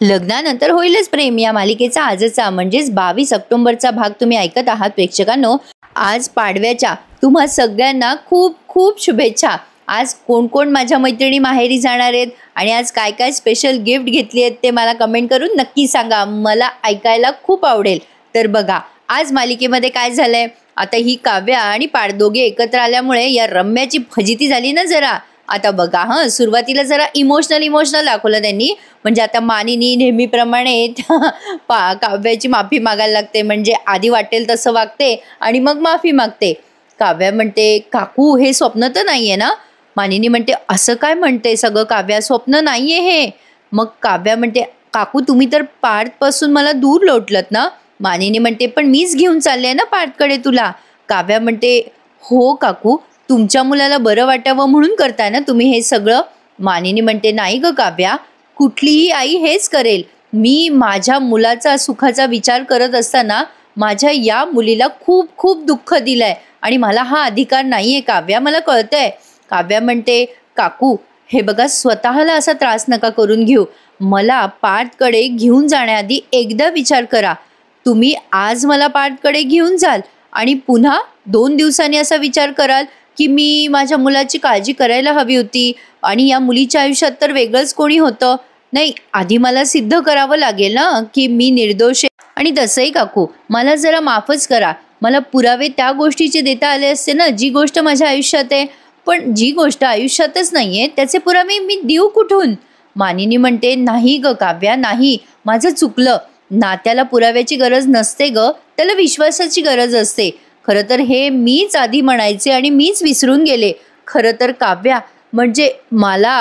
लग्नानंतर होईलच प्रेम या मालिकेचा आजचा म्हणजेच 22 ऑक्टोबरचा भाग तुम्ही ऐकत आहात प्रेक्षकांनो। आज पाडव्याच्या तुम्हा सगळ्यांना खूप खूप शुभेच्छा। आज कोण कोण माझ्या मैत्रिणी माहेरी जाणार आहेत आणि आज काय काय स्पेशल गिफ्ट घेतली आहेत ते मला कमेंट करून नक्की सांगा, मला ऐकायला खूप आवडेल। तर बघा आज मालिकेमध्ये काय झालंय, आता ही काव्या आणि पाड दोघे एकत्र आल्यामुळे या रम्याची फजिती झाली ना जरा। आता बघा सुरुवातीला जरा इमोशनल दाखवलं त्यांनी, म्हणजे आता मानिनी नेहमीप्रमाणे काव्याची माफी मागायला लागते, म्हणजे आधी वाटेल तसं वागते आणि मग माफी मागते। काव्या म्हणते काकू हे स्वप्न तर नाहीये ना। मानिनी म्हणते असं काय म्हणते सगळं काव्या, स्वप्न नाहीये हे। मग काव्या म्हणते काकू तुम्ही तर पार्थपासून मला दूर लोटलत ना। मानिनी म्हणते पण मीच घेऊन चालले ना पार्थकडे तुला। काव्या म्हणते हो काकू, तुमच्या मुलाला बरं वाटावं म्हणून करताय ना तुम्ही हे सगळं। मानिनी म्हणते नाही ग काव्या, कुठलीही आई हेच करेल। मी माझ्या मुलाचा सुखाचा विचार करत असताना माझ्या या मुलीला खूप खूप दुःख दिलंय आणि मला हा अधिकार नाहीये काव्या, मला कळतंय। काव्या म्हणते काकू हे बघा, स्वतःला असा त्रास नका करून घेऊ। मला पार्थकडे घेऊन जाण्याआधी एकदा विचार करा। तुम्ही आज मला पार्थकडे घेऊन जाल आणि पुन्हा 2 दिवसांनी असा विचार कराल की मी माझ्या मुलाची काळजी करायला हवी होती आणि या मुलीच्या आयुष्यात तर वेगळंच कोणी होतं। नाही, आधी मला सिद्ध करावं लागेल ना की मी निर्दोष आहे। आणि तसंही काकू मला जरा माफच करा, मला पुरावे त्या गोष्टीचे देता आले असते ना जी गोष्ट माझ्या आयुष्यात आहे, पण जी गोष्ट आयुष्यातच नाहीये त्याचे पुरावे मी देऊ कुठून। मानिनी म्हणते नाही ग काव्या नाही, माझं चुकलं। नात्याला पुराव्याची गरज नसते ग, त्याला विश्वासाची गरज असते। खरं तर हे मीच आधी म्हणायचे आणि मीच विसरून गेले। खरं तर काव्या म्हणजे मला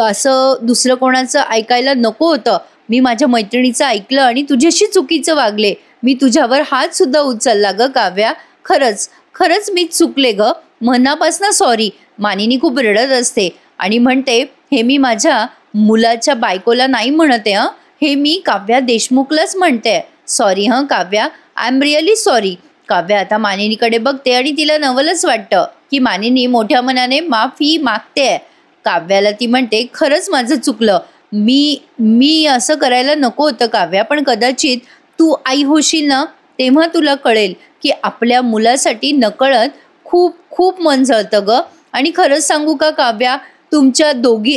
असं दुसरं कोणाचं ऐकायला नको होतं। मी माझ्या मैत्रिणीचं ऐकलं आणि तुझ्याशी चुकीचं वागले। मी तुझ्यावर हात सुद्धा उचलला ग काव्या, खरंच मीच चुकले ग, मनापासून सॉरी। मानिनी खूप रडत असते आणि म्हणते हे मी माझ्या मुलाच्या बायकोला नाही म्हणते हे मी काव्या देशमुखलाच म्हणते। Sorry Kavya, I am really sorry. Kavya आता मानिनीकडे बघते आणि तिला नवलच वाटतं की मानिनी मोठ्या मनाने माफी मागते। काव्याला ती म्हणते खरंच माझं चुकलं, मी असं करायला नको होतं काव्या, पण कदाचित तू आई होशील ना तेव्हा तुला कळेल की आपल्या मुलासाठी नकळत खूप खूप मन जळतं ग। आणि खरंच सांगू का काव्या, तुमच्या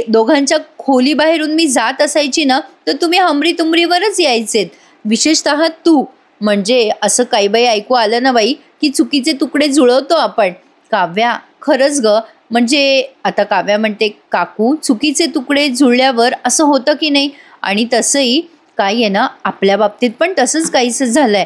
दोघांच्या खोलीबाहेरून मी जात असायची ना तर तुम्ही हमरी तुमरीवरच यायचेत, विशेषतः तू। म्हणजे असं काही बाई ऐकू आलं ना बाई की चुकीचे तुकडे जुळवतो आपण। काव्या खरंच ग, म्हणजे आता काव्या म्हणते काकू चुकीचे तुकडे जुळल्यावर असं होतं की नाही, आणि तसंही काय आहे ना आपल्या बाबतीत पण तसंच काहीच झालंय।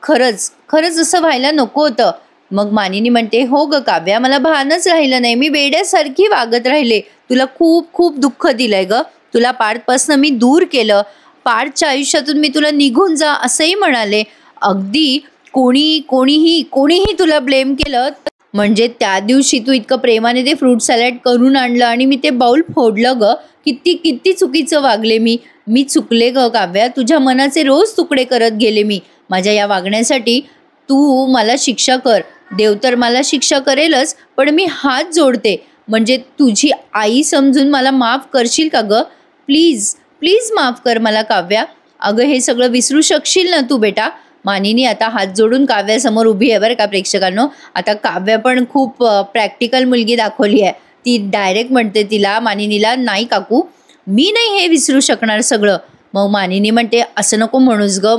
खरंच असं व्हायला नको होतं। मग मानिनी म्हणते हो ग काव्या, मला भानच राहिलं नाही, मी वेड्यासारखी वागत राहिले, तुला खूप खूप दुःख दिलंय ग। तुला पार्थपासून मी दूर केलं, पार्थच्या आयुष्यातून मी तुला निघून जा असंही म्हणाले। अगदी कोणीही तुला ब्लेम केलं, म्हणजे त्या दिवशी तू इतकं प्रेमाने ते फ्रूट सॅलड करून आणलं आणि मी ते बाउल फोडलं ग, किती चुकीचं वागले मी चुकले ग काव्या, तुझ्या मनाचे रोज तुकडे करत गेले मी। माझ्या या वागण्यासाठी तू मला शिक्षा कर, देव तर मला शिक्षा करेलच, पण मी हात जोडते, म्हणजे तुझी आई समजून मला माफ करशील का ग? प्लीज माफ कर मला काव्या। अगं हे सगळं विसरू शकशील ना तू बेटा। मानिनी आता हात जोडून काव्यासमोर उभी आहे बरं का प्रेक्षकांनो। आता काव्या पण खूप प्रॅक्टिकल मुलगी दाखवली आहे, ती डायरेक्ट म्हणते तिला मानिनीला नाही काकू, मी नाही हे विसरू शकणार सगळं। मग मानिनी म्हणते असं नको म्हणूस ग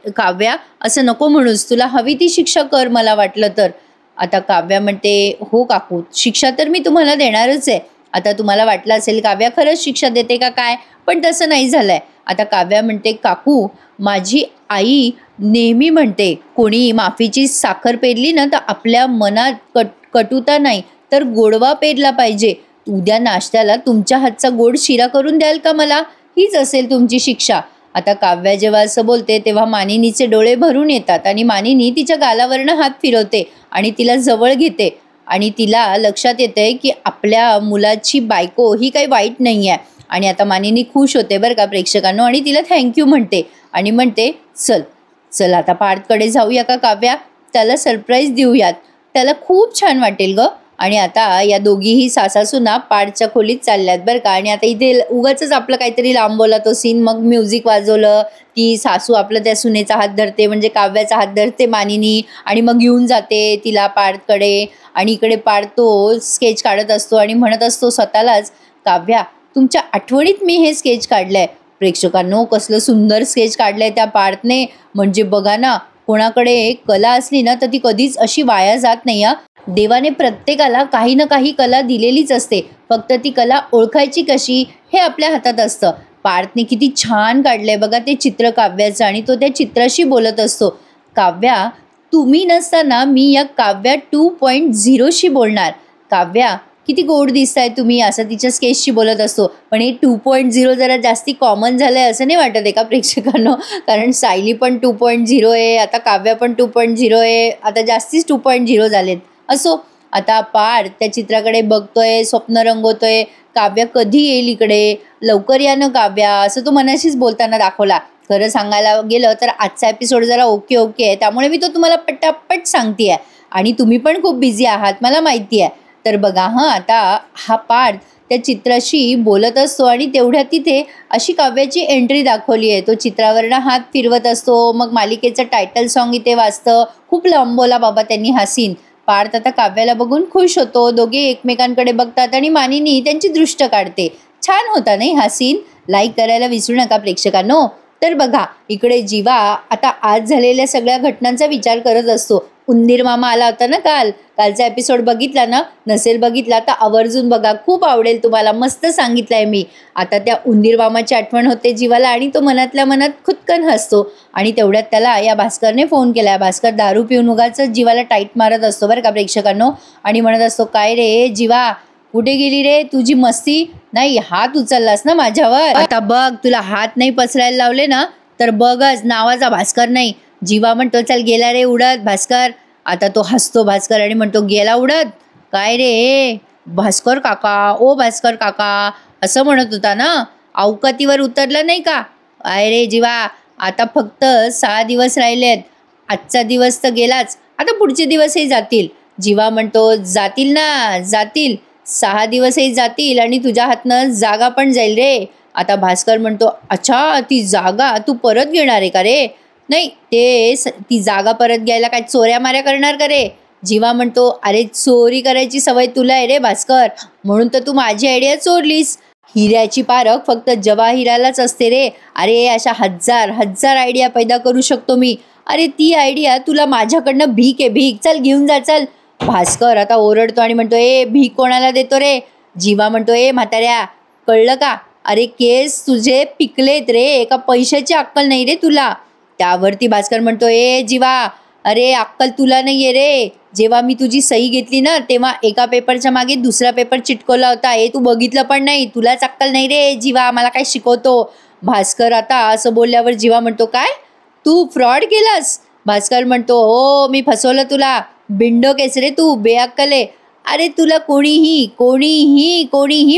काव्या, असं नको म्हणूस, तुला हवी ती शिक्षा कर मला वाटलं तर। आता काव्या म्हणते हो काकू, शिक्षा तर मी तुम्हाला देणारच आहे। आता तुम्हाला वाटलं असेल काव्या खरंच शिक्षा देते का काय, पण तसं नाही झालंय। आता काव्या म्हणते काकू माझी आई नेहमी म्हणते कोणी माफीची साखर पेरली ना तर आपल्या मनात कटुता नाही तर गोडवा पेरला पाहिजे। उद्या नाश्त्याला तुमच्या हातचा गोड शिरा करून द्याल का मला, हीच असेल तुमची शिक्षा। आता काव्या जेव्हा असं बोलते तेव्हा मानिनीचे डोळे भरून येतात आणि मानिनी तिच्या गालावरनं हात फिरवते आणि तिला जवळ घेते आणि तिला लक्षात येतंय की आपल्या मुलाची बायको ही काही वाईट नाही आहे। आणि आता मानिनी खुश होते बरं का प्रेक्षकांनो आणि तिला थँक्यू म्हणते आणि म्हणते चल आता पार्थकडे जाऊया का काव्या, त्याला सरप्राईज देऊयात, त्याला खूप छान वाटेल ग। आणि आता या दोघीही सासासुना पाडच्या खोलीत चालल्यात बरं का. आणि आता इथे उगाचच आपलं काहीतरी लांबवला तो सीन. मग म्युझिक वाजवलं, ती सासू आपलं त्या सुनेचा हात धरते, म्हणजे काव्याचा हात धरते मानिनी, आणि मग घेऊन जाते तिला पाडकडे. आणि इकडे पाड तो स्केच काढत असतो आणि म्हणत असतो स्वतःलाच, काव्या तुमच्या आठवणीत मी हे स्केच काढलंय. प्रेक्षकांनो, कसलं सुंदर स्केच काढलंय त्या पाडने. म्हणजे बघा ना, कोणाकडे कला असली ना तर ती कधीच अशी वाया जात नाही. देवाने प्रत्येकाला काही ना काही कला दिलेलीच असते, फक्त ती कला ओळखायची कशी हे आपल्या हातात असतं. पार्थने किती छान काढलंय बघा ते चित्र काव्याचं, आणि तो त्या चित्राशी बोलत असतो, काव्या तुम्ही नसताना मी या काव्या 2.0शी बोलणार. काव्या किती गोड दिसताय तुम्ही, असं तिच्या स्केचशी बोलत असतो. पण हे 2.0 जरा जास्ती कॉमन झालंय असं नाही वाटत आहे का प्रेक्षकांनो? कारण सायली पण 2.0 आहे, आता काव्या पण 2.0 आहे, आता जास्तीच 2.0 झालेत. असो, आता पाड त्या चित्राकडे बघतोय, स्वप्न रंगवतोय. काव्या कधी येईल इकडे, लवकर या ना काव्या, असं तो मनाशीच बोलताना दाखवला. खरं सांगायला गेलं तर आजचा एपिसोड जरा ओके आहे, त्यामुळे मी तो तुम्हाला पटापट सांगतेय. आणि तुम्ही पण खूप बिझी आहात मला माहिती आहे. तर बघा आता हा पाड त्या चित्राशी बोलत असतो आणि तेवढ्या तिथे अशी काव्याची एंट्री दाखवली आहे. तो चित्रावरनं हात फिरवत असतो, मग मालिकेचं टायटल सॉन्ग इथे वाजतं. खूप लांबवला बाबा त्यांनी हा सीन. पार्थ आता काव्याला बघून खुश होतो. दोघे एकमेकांकडे बघतात आणि मानिनी त्यांची दृष्ट काढते. छान होता नाही हा सीन? लाईक करायला विसरू नका प्रेक्षकांनो. तर बघा इकडे जीवा आता आज झालेल्या सगळ्या घटनांचा विचार करत असतो. उंदीर मामा आला होता ना कालचा एपिसोड बघितला ना? नसेल बघितला तर आवर्जून बघा, खूप आवडेल तुम्हाला, मस्त सांगितलंय मी. आता त्या उंदीर मामाची आठवण होते जीवाला आणि तो मनातल्या मनात खुदकन हसतो. आणि तेवढ्यात त्याला या भास्करने फोन केला. भास्कर दारू पिऊन उगाच जीवाला टाईट मारत असतो बरं का प्रेक्षकांनो, आणि म्हणत असतो, काय रे जीवा कुठे गेली रे तुझी मस्ती? नाही, हात उचललास ना माझ्यावर, आता बघ तुला हात नाही पसरायला लावले ना तर बघच नावाचा भास्कर नाही. जीवा म्हणतो, चल गेला रे उडत भास्कर. आता तो हसतो भास्कर आणि म्हणतो, गेला उडत? काय रे भास्कर काका, ओ भास्कर काका असं म्हणत होता ना, अवकातीवर उतरला नाही का? काय रे जीवा, आता फक्त 6 दिवस राहिलेत. आजचा दिवस तर गेलाच, आता पुढचे दिवसही जातील. जीवा म्हणतो, जातील ना जातील, 6 दिवसही जातील आणि तुझ्या हातनं जागा पण जाईल रे. आता भास्कर म्हणतो, अच्छा ती जागा तू परत घेणार आहे का रे? नाही, ती जागा परत घ्यायला काय चोऱ्या माऱ्या करणार का रे? जीवा म्हणतो, अरे चोरी करायची सवय तुला आहे रे भास्कर, म्हणून तर तू माझी आयडिया चोरलीस. हिऱ्याची पारख फक्त जवाहिरालाच असते रे. अरे अशा हजार आयडिया पैदा करू शकतो मी. अरे ती आयडिया तुला माझ्याकडनं भीक आहे, भीक, चल घेऊन जा चल. भास्कर आता ओरडतो आणि म्हणतो, ए भीक कोणाला देतो रे? जीवा म्हणतो, ए म्हाताऱ्या कळलं का? अरे केस तुझे पिकलेत रे, एका पैशाची अक्कल नाही रे तुला. त्यावरती भास्कर म्हणतो, ए जीवा अरे अक्कल तुला नाहीये रे. जेव्हा मी तुझी सही घेतली ना तेव्हा एका पेपरच्या मागे दुसरा पेपर चिटकवला होता, हे तू बघितलं पण नाही. तुलाच अक्कल नाही रे जीवा, मला काय शिकवतो? भास्कर आता असं बोलल्यावर जीवा म्हणतो, काय तू फ्रॉड केलास? भास्कर म्हणतो, हो मी फसवलं तुला. बिंडो केस रे तू, बेअक्कले. अरे तुला कोणीही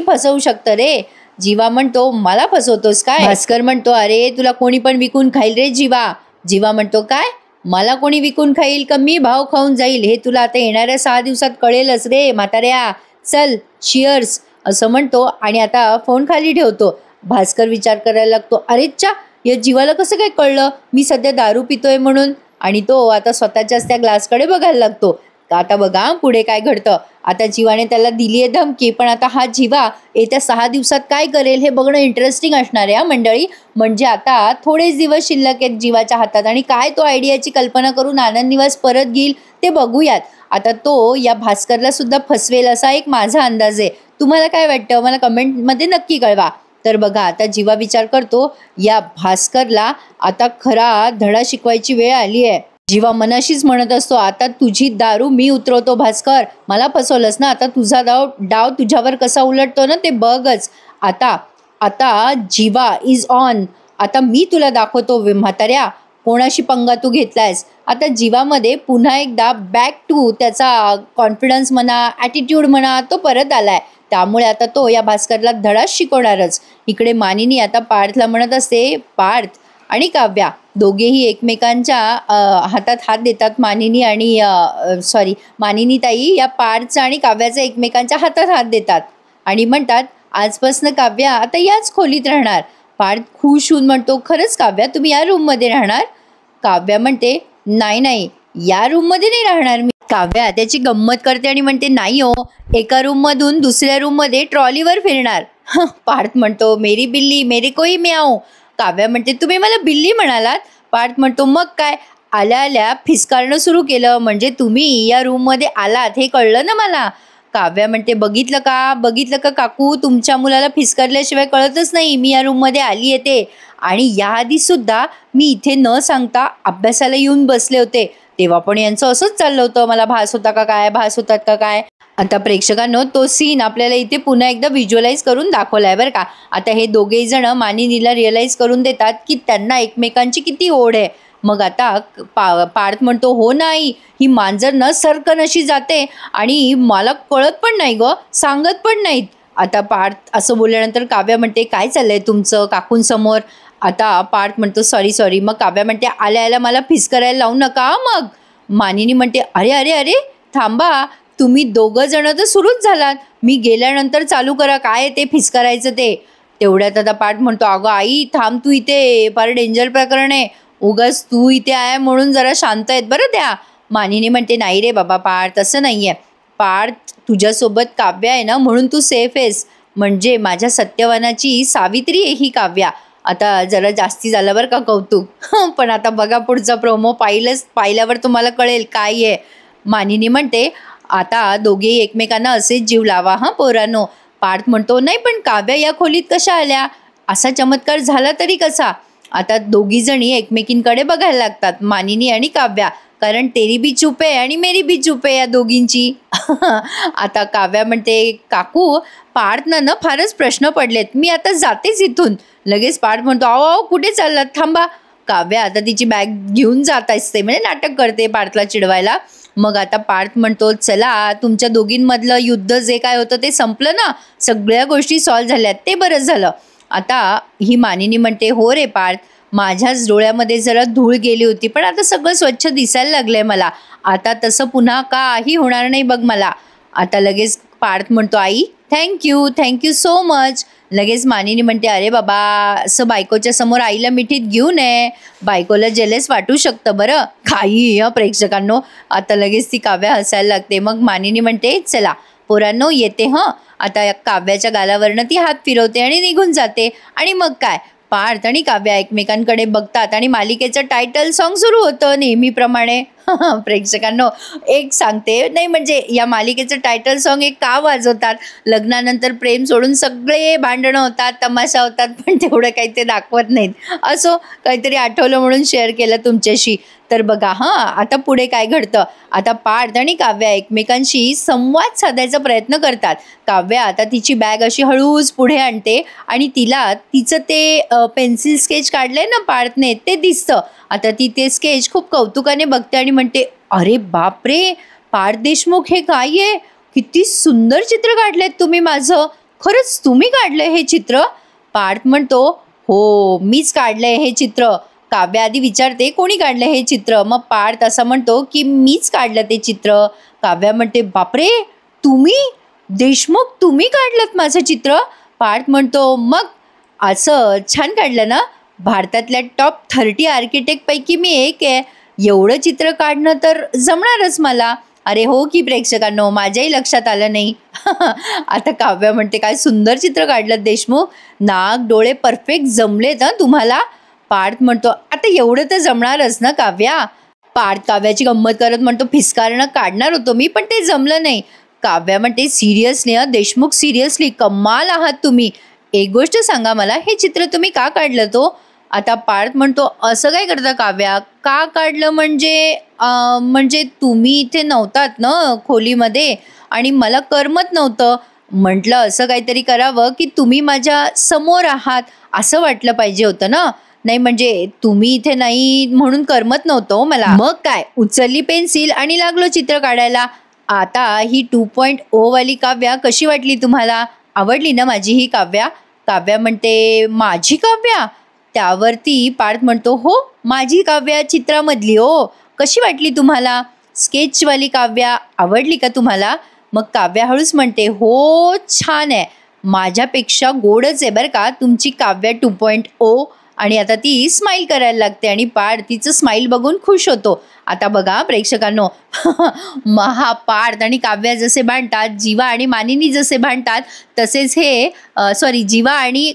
फसवू शकतं रे. जीवा म्हणतो, मला फसवतोस काय? भास्कर म्हणतो, अरे तुला कोणी पण विकून खाईल रे जीवा. जीवा म्हणतो, काय मला कोणी विकून खाईल का मी भाव खाऊन जाईल हे तुला आता येणाऱ्या 6 दिवसात कळेलच रे म्हाताऱ्या. चल चिअर्स असं म्हणतो आणि आता फोन खाली ठेवतो. भास्कर विचार करायला लागतो, अरे चा या जीवाला कसं काय कळलं मी सध्या दारू पितोय म्हणून? आणि तो आता स्वतःच्याच त्या ग्लासकडे बघायला लागतो. आता बघा पुढे काय घडतं. आता जीवाने त्याला दिली आहे धमकी, पण आता हा जीवा येत्या 6 दिवसात काय करेल हे बघणं इंटरेस्टिंग असणार आहे मंडळी. म्हणजे आता थोडेच दिवस शिल्लक आहेत जीवाच्या हातात आणि काय तो आयडियाची कल्पना करून आनंद निवास परत घेईल ते बघूयात. आता तो या भास्करला सुद्धा फसवेल असा एक माझा अंदाज आहे. तुम्हाला काय वाटतं मला कमेंटमध्ये नक्की कळवा. तर बघा आता जीवा विचार करतो, या भास्करला आता खरा धडा शिकवायची वेळ आली आहे. जीवा मनाशीच म्हणत असतो, आता तुझी दारू मी उतरवतो भास्कर, मला फसवलंस ना, आता तुझा डाव तुझ्यावर कसा उलटतो ना ते बघच. आता जीवा इज ऑन. आता मी तुला दाखवतो म्हाताऱ्या कोणाशी पंगा तू घेतलायस. आता जीवामध्ये पुन्हा एकदा बॅक टू त्याचा कॉन्फिडन्स म्हणा, ॲटिट्यूड म्हणा, तो परत आलाय. त्यामुळे आता तो या भास्करला धडा शिकवणारच. इकडे मानिनी आता पार्थला म्हणत असते, पार्थ आणि काव्या दोघेही एकमेकांच्या हातात हात देतात. मानिनी आणि मानिनी ताई या पार्थचा आणि काव्याचा एकमेकांच्या हातात हात देतात आणि म्हणतात, आजपासून काव्या आता याच खोलीत राहणार. पार्थ खुश होऊन म्हणतो, खरंच काव्या तुम्ही या रूममध्ये राहणार? काव्या म्हणते, नाही नाही, या रूममध्ये नाही राहणार मी. काव्या त्याची गंमत करते आणि म्हणते, नाही हो, एका रूममधून दुसऱ्या रूममध्ये ट्रॉलीवर फिरणार. पार्थ म्हणतो, मेरी बिल्ली मेरे कोई म्याऊ. काव्या म्हणते, तुम्ही मला बिल्ली म्हणालात? पार्थ म्हणतो, मग काय, आल्या आल्या फिसकारणं सुरू केलं, म्हणजे तुम्ही या रूममध्ये आलात हे कळलं ना मला. काव्या म्हणते, बघितलं का काकू, तुमच्या मुलाला फिसकारल्याशिवाय कळतच नाही मी या रूममध्ये आली आहे ते. आणि याआधी सुद्धा मी इथे न सांगता अभ्यासाला येऊन बसले होते, तेव्हा पण यांचं असंच चाललं होतं. मला भास होतात का काय. आता प्रेक्षकांनो, तो सीन आपल्याला इथे पुन्हा एकदा व्हिज्युअलाइज करून दाखवलाय बरं का. आता हे दोघेही जण मानिनीला रिअलाइज करून देतात की त्यांना एकमेकांची किती ओढ आहे. मग आता पार्थ म्हणतो, हो नाही, ही मांजर न सरकन अशी जाते आणि मला कळत पण नाही ग, सांगत पण नाहीत. आता पार्थ असं बोलल्यानंतर काव्या म्हणते, काय चाललंय तुमचं काकूंसमोर? आता पार्थ म्हणतो, सॉरी. मग काव्या म्हणते, आल्या मला फिस करायला लावू नका. मग मानिनी म्हणते, अरे थांबा, तुम्ही दोघं जण तर सुरूच झालात, मी गेल्यानंतर चालू करा काय ते फिस करायचं ते. तेवढ्यात आता पार्थ म्हणतो, अगं आई थांब, तू इथे फार डेंजर प्रकरण आहे, उगाच तू इथे आहे म्हणून जरा शांत आहेत बरं त्या. मानिनी म्हणते, नाही रे बाबा पार्थ, असं नाही आहे. पार्थ, तुझ्यासोबत काव्या आहे ना म्हणून तू सेफ आहेस, म्हणजे माझ्या सत्यवानाची सावित्री आहे ही काव्या. आता जरा जास्ती झालं बरं का कौतुक. पण आता बघा पुढचा प्रोमो पाहिल्यावर तुम्हाला कळेल काय आहे. मानिनी म्हणते, आता दोघेही एकमेकांना असेच जीव लावा हां पोरांनो. पार्थ म्हणतो, नाही पण काव्या या खोलीत कशा आल्या, असा चमत्कार झाला तरी कसा. आता दोघी जणी एकमेकींकडे बघायला लागतात, मानिनी आणि काव्या, कारण तेरी बी चूप आहे आणि मेरी बी चूप आहे या दोघींची. आता काव्या म्हणते, काकू पार्थना ना फारच प्रश्न पडलेत, मी आता जातेच इथून. लगेच पार्थ म्हणतो, अहो कुठे चाललात, थांबा. काव्या आता तिची बॅग घेऊन जात असते, म्हणजे नाटक करते पार्थला चिडवायला. मग आता पार्थ म्हणतो, चला तुमच्या दोघींमधलं युद्ध जे काय होतं ते संपलं ना, सगळ्या गोष्टी सॉल्व्ह झाल्यात, ते बरं झालं. आता ही मानिनी म्हणते, हो रे पार्थ, माझ्याच डोळ्यामध्ये जरा धूळ गेली होती, पण आता सगळं स्वच्छ दिसायला लागलंय मला, आता तसं पुन्हा काही होणार नाही बघ मला. आता लगेच पार्थ म्हणतो, आई थँक्यू सो मच. लगेच मानिनी म्हणते, अरे बाबा, असं बायकोच्या समोर आईला मिठीत घेऊ नये, बायकोला जेलस वाटू शकतं बरं. काही प्रेक्षकांनो, आता लगेच ती काव्या हसायला लागते. मग मानिनी म्हणते, चला पोरांनो येते हं. आता काव्याच्या गालावरनं ती हात फिरवते आणि निघून जाते. आणि मग काय, पार्थ आणि काव्या एकमेकांकडे बघतात आणि मालिकेचं टायटल सॉन्ग सुरू होतं नेहमीप्रमाणे. प्रेक्षकांनो, एक सांगते, नाही म्हणजे या मालिकेचं टायटल सॉन्ग एक का वाजवतात, लग्नानंतर प्रेम सोडून सगळे भांडणं होतात, तमाशा होतात, पण तेवढं काही ते दाखवत नाहीत. असो, काहीतरी आठवलं म्हणून शेअर केलं तुमच्याशी. तर बघा आता पुढे काय घडतं. आता पार्थ आणि काव्या एकमेकांशी संवाद साधायचा प्रयत्न करतात. काव्या आता तिची बॅग अशी हळूच पुढे आणते आणि तिला तिचं ते पेन्सिल स्केच काढलंय ना पार्थने, ते दिसतं. आता ती ते स्केच खूप कौतुकाने बघते आणि म्हणते, अरे बापरे पार्थ देशमुख, हे काय आहे, किती सुंदर चित्र काढलंय तुम्ही माझं, खरंच तुम्ही काढलंय हे चित्र? पार्थ म्हणतो, हो मीच काढलंय हे चित्र. काव्या आधी विचारते, कोणी काढलं हे चित्र? मग पार्थ असं म्हणतो की मीच काढलं ते चित्र. काव्या म्हणते, बापरे तुम्ही देशमुख, तुम्ही काढलं माझं चित्र? पार्थ म्हणतो, मग असं छान काढलं ना, भारतातल्या टॉप 30 आर्किटेक्टपैकी मी एक आहे, एवढं चित्र काढणं तर जमणारच मला. अरे हो की प्रेक्षकांनो, माझ्याही लक्षात आलं नाही. आता काव्या म्हणते, काय सुंदर चित्र काढलं देशमुख, नाक डोळे परफेक्ट जमलेत ना तुम्हाला. पार्थ म्हणतो, आता एवढं तर जमणारच ना काव्या. पार्थ काव्याची गंमत करत म्हणतो, फिसकारणं काढणार होतो मी, पण ते जमलं नाही. काव्या म्हणते, सिरियसली देशमुख, सिरियसली कमाल आहात तुम्ही. एक गोष्ट सांगा मला, हे चित्र तुम्ही का काढलं तो? आता पार्थ म्हणतो, असं काय करता काव्या, का काढलं म्हणजे तुम्ही इथे नव्हतात ना खोलीमध्ये आणि मला करमत नव्हतं, म्हटलं असं काहीतरी करावं की तुम्ही माझ्या समोर आहात असं वाटलं पाहिजे होतं ना, नाही म्हणजे तुम्ही इथे नाही म्हणून करमत नव्हतं मला. मग काय, उचलली पेन्सिल आणि लागलो चित्र काढायला. आता ही 2.0 वाली काव्या कशी वाटली तुम्हाला? आवडली ना माझी ही काव्या? काव्या म्हणते, माझी काव्या, त्यावरती पार्थ म्हणतो, हो माझी काव्या चित्रामधली हो, कशी वाटली तुम्हाला? स्केचवाली काव्या आवडली का तुम्हाला? मग काव्या हळूच म्हणते, हो छान आहे, माझ्यापेक्षा गोडच आहे बरं का तुमची काव्या 2.0. आणि आता ती स्माईल करायला लागते आणि पार्थ तिचं स्माईल बघून खुश होतो. आता बघा प्रेक्षकांनो, पार्थ आणि काव्या जसे भांडतात, जीवा आणि मानिनी जसे भांडतात, तसेच हे जीवा आणि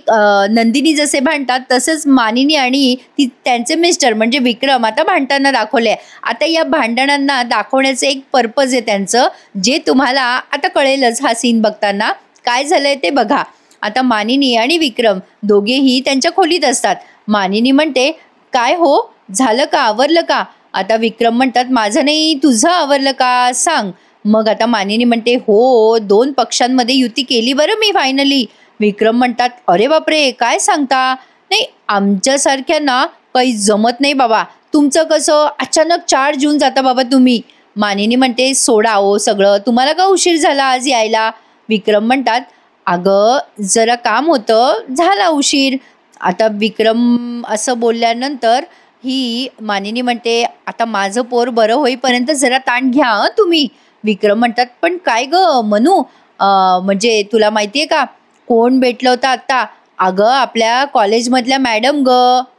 नंदिनी जसे भांडतात, तसेच मानिनी आणि त्यांचे मिस्टर म्हणजे विक्रम आता भांडताना दाखवले. आता या भांडणांना दाखवण्याचं एक पर्पज आहे त्यांचं, जे तुम्हाला आता कळेलच हा सीन बघताना. काय झालंय ते बघा. आता मानिनी आणि विक्रम दोघेही त्यांच्या खोलीत असतात. मानिनी म्हणते, काय हो झालं का, आवरलं का? आता विक्रम म्हणतात, माझं नाही तुझं आवरलं का सांग. मग आता मानिनी म्हणते, हो 2 पक्षांमध्ये युती केली बरं मी फायनली. विक्रम म्हणतात, अरे बापरे काय सांगता? नाही आमच्यासारख्यांना काही जमत नाही बाबा, तुमचं कसं अचानक 4 जून जाता बाबा तुम्ही. मानिनी म्हणते, सोडा हो सगळं, तुम्हाला का उशीर झाला आज यायला? विक्रम म्हणतात, अगं जरा काम होतं, झाला उशीर. आता विक्रम असं बोलल्यानंतर ही मानिनी म्हणते, आता माझं पोर बरं होईपर्यंत जरा ताण घ्या तुम्ही. विक्रम म्हणतात, पण काय ग मनू, म्हणजे तुला माहिती आहे का कोण भेटलं होतं आत्ता? अगं आपल्या कॉलेजमधल्या मॅडम ग,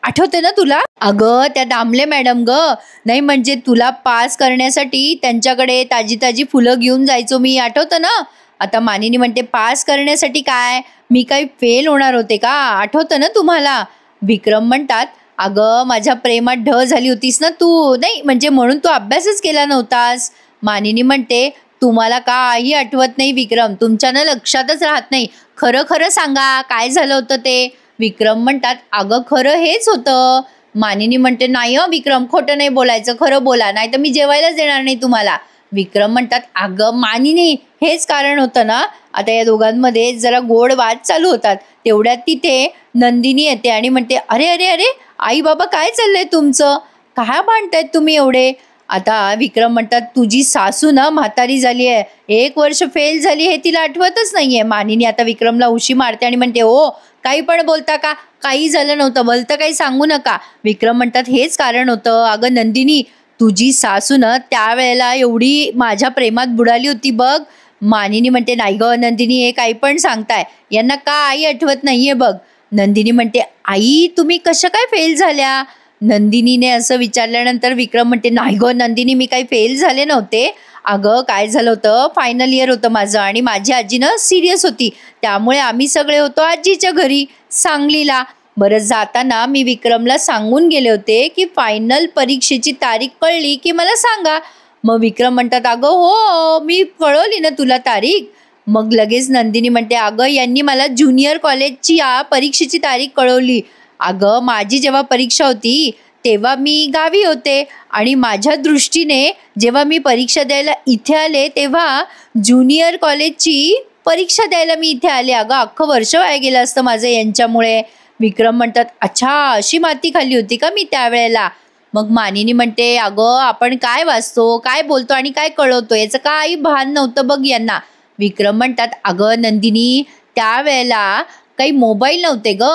आठवते ना तुला? अगं त्या दामले मॅडम ग. नाही म्हणजे तुला पास करण्यासाठी त्यांच्याकडे ताजी ताजी फुलं घेऊन जायचो मी, आठवतं ना? आता मानिनी म्हणते, पास करण्यासाठी काय, मी काही फेल होणार होते का, आठवतं ना तुम्हाला? विक्रम म्हणतात, अगं माझ्या प्रेमात ढ झाली होतीस ना तू, नाही म्हणजे म्हणून तू अभ्यासच केला नव्हतास. मानिनी म्हणते, तुम्हाला काही आठवत नाही विक्रम, तुमच्यानं लक्षातच राहत नाही, खरं खरं सांगा काय झालं होतं ते. विक्रम म्हणतात, अगं खरं हेच होतं. मानिनी म्हणते, नाही विक्रम खोटं नाही बोलायचं, खरं बोला, नाही तर मी जेवायलाच देणार नाही तुम्हाला. विक्रम म्हणतात, अगं मानिनी हेच कारण होतं ना. आता या दोघांमध्ये जरा गोड वाद चालू होतात. तेवढ्यात तिथे नंदिनी येते आणि म्हणते, अरे अरे अरे आई बाबा काय चाललंय तुमचं, काय भांडतायत तुम्ही एवढे? आता विक्रम म्हणतात, तुझी सासू ना म्हातारी झाली आहे, 1 वर्ष फेल झाली हे तिला आठवतच नाहीये. मानिनी आता विक्रमला उशी मारते आणि म्हणते, हो काही पण बोलता का, काही झालं नव्हतं, भलतं काही सांगू नका. विक्रम म्हणतात, हेच कारण होतं. अगं नंदिनी तुझी सासू ना त्यावेळेला एवढी माझ्या प्रेमात बुडाली होती बघ. मानिनी म्हणते, नाही ग नंदिनी हे काही पण सांगताय, यांना काही आठवत नाहीये बघ. नंदिनी म्हणते, आई तुम्ही कशा काय फेल झाल्या? नंदिनीने असं विचारल्यानंतर विक्रम म्हणते, नाही ग नंदिनी मी काही फेल झाले नव्हते. अगं काय झालं होतं, फायनल इयर होतं माझं आणि माझी आजी ना सिरियस होती, त्यामुळे आम्ही सगळे होतो आजीच्या घरी सांगलीला. बरं जाताना मी विक्रमला सांगून गेले होते की फायनल परीक्षेची तारीख कळली की मला सांगा. मग विक्रम म्हणतात, अगं हो मी कळवली ना तुला तारीख. मग लगेच नंदिनी म्हणते, अगं यांनी मला ज्युनियर कॉलेजची या परीक्षेची तारीख कळवली. अगं माझी जेव्हा परीक्षा होती तेव्हा मी गावी होते आणि माझ्या दृष्टीने जेव्हा मी परीक्षा द्यायला इथे आले तेव्हा ज्युनियर कॉलेजची परीक्षा द्यायला मी इथे आले. अगं अख्खं वर्ष वाया गेलं असतं माझं यांच्यामुळे. विक्रम म्हणतात, अच्छा अशी माती खाल्ली होती का मी त्यावेळेला? मग मानिनी म्हणते, अगं आपण काय वाचतो, काय बोलतो आणि काय कळवतो याचं काही भान नव्हतं बघ यांना. विक्रम म्हणतात, अगं नंदिनी त्यावेळेला काही मोबाईल नव्हते ग,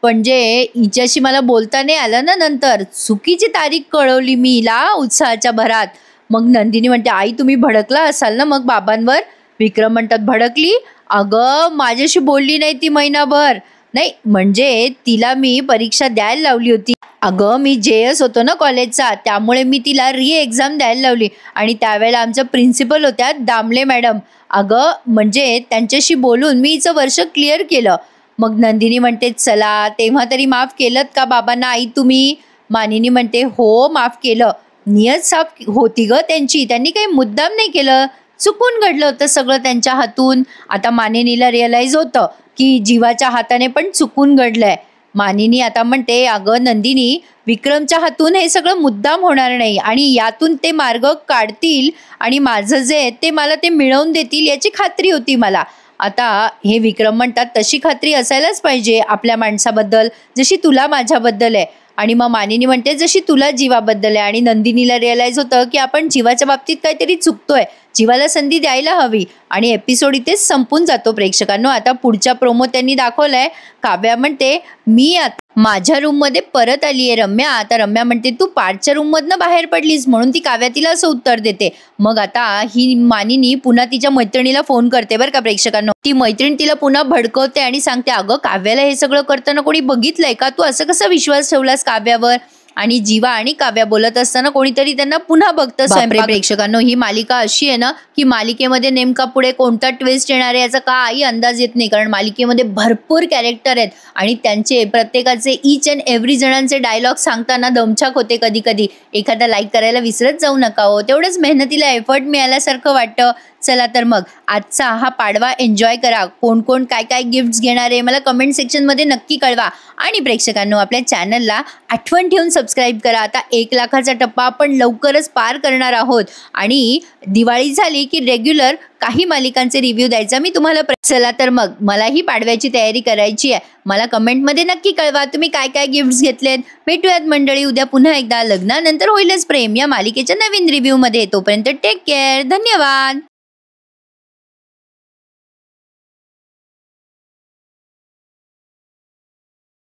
म्हणजे हिच्याशी मला बोलता नाही आलं ना, नंतर चुकीची तारीख कळवली मी हिला उत्साहाच्या भरात. मग नंदिनी म्हणते, आई तुम्ही भडकला असाल ना मग बाबांवर? विक्रम म्हणतात, भडकली? अगं माझ्याशी बोलली नाही ती महिनाभर. नाही म्हणजे तिला मी परीक्षा द्यायला लावली होती. अगं मी JS होतो ना कॉलेजचा, त्यामुळे मी तिला एक्झाम द्यायला लावली आणि त्यावेळेला आमच्या प्रिन्सिपल होत्या दामले मॅडम. अगं म्हणजे त्यांच्याशी बोलून मी हिचं वर्ष क्लिअर केलं. मग नंदिनी म्हणते, चला तेव्हा तरी माफ केलंत का बाबांना आई तुम्ही? मानिनी म्हणते, हो माफ केलं, नियत साफ होती ग त्यांची, त्यांनी काही मुद्दाम नाही केलं, चुकून घडलं होतं सगळं त्यांच्या हातून. आता मानिनीला रिअलाइज होतं की जीवाच्या हाताने पण चुकून घडलंय. मानिनी आता म्हणते, अगं नंदिनी विक्रमच्या हातून हे सगळं मुद्दाम होणार नाही आणि यातून ते मार्ग काढतील आणि माझं जे ते मला ते मिळवून देतील याची खात्री होती मला. आता हे विक्रम म्हणतात, तशी खात्री असायलाच पाहिजे आपल्या माणसाबद्दल जशी तुला माझ्याबद्दल आहे. आणि मग मानिनी म्हणते, जशी तुला जीवाबद्दल आहे. आणि नंदिनीला रिअलाइज होतं की आपण जीवाच्या बाबतीत काहीतरी चुकतोय, जीवाला संधी द्यायला हवी आणि एपिसोड इथेच संपून जातो प्रेक्षकांनो. आता पुढच्या प्रोमो त्यांनी दाखवलाय. काव्या म्हणते मी आता माझ्या रूम मध्ये परत आली आहे रम्या. आता रम्या म्हणते तू पाठच्या रूम मधनं बाहेर पडलीस म्हणून ती काव्या तिला असं उत्तर देते. मग आता ही मानिनी पुन्हा तिच्या मैत्रिणीला फोन करते बरं का प्रेक्षकांनो. ती मैत्रीण तिला पुन्हा भडकवते आणि सांगते अगं काव्याला हे सगळं करताना कोणी बघितलंय का, तू असं कसा विश्वास ठेवलास काव्यावर. आणि जीवा आणि काव्या बोलत असताना कोणीतरी त्यांना पुन्हा बघतं. स्वयंपाक प्रेक्षकांनो ही मालिका अशी आहे ना की मालिकेमध्ये नेमका पुढे कोणता ट्विस्ट येणार आहे याचा काही अंदाज येत नाही, कारण मालिकेमध्ये भरपूर कॅरेक्टर आहेत आणि त्यांचे प्रत्येकाचे ईच अँड एव्हरी जणांचे डायलॉग सांगताना दमछाक होते. कधी कधी एखादा लाईक करायला विसरत जाऊ नका हो, तेवढंच मेहनतीला एफर्ट मिळाल्यासारखं वाटतं. चला तर मग आजचा हा पाडवा एन्जॉय करा. कोण कोण काय काय गिफ्ट्स घेणार आहे मला कमेंट सेक्शनमध्ये नक्की कळवा. आणि प्रेक्षकांनो आपल्या चॅनलला आठवण ठेवून सबस्क्राईब करा. आता 1 लाखाचा टप्पा आपण लवकरच पार करणार आहोत आणि दिवाळी झाली की रेग्युलर काही मालिकांचे रिव्ह्यू द्यायचा मी तुम्हाला. चला तर मग मलाही पाडव्याची तयारी करायची आहे. मला कमेंटमध्ये नक्की कळवा तुम्ही काय काय गिफ्ट्स घेतलेत. भेटूयात मंडळी उद्या पुन्हा एकदा लग्नानंतर होईलच प्रेम या मालिकेच्या नवीन रिव्ह्यू मध्ये. तोपर्यंत टेक केअर. धन्यवाद.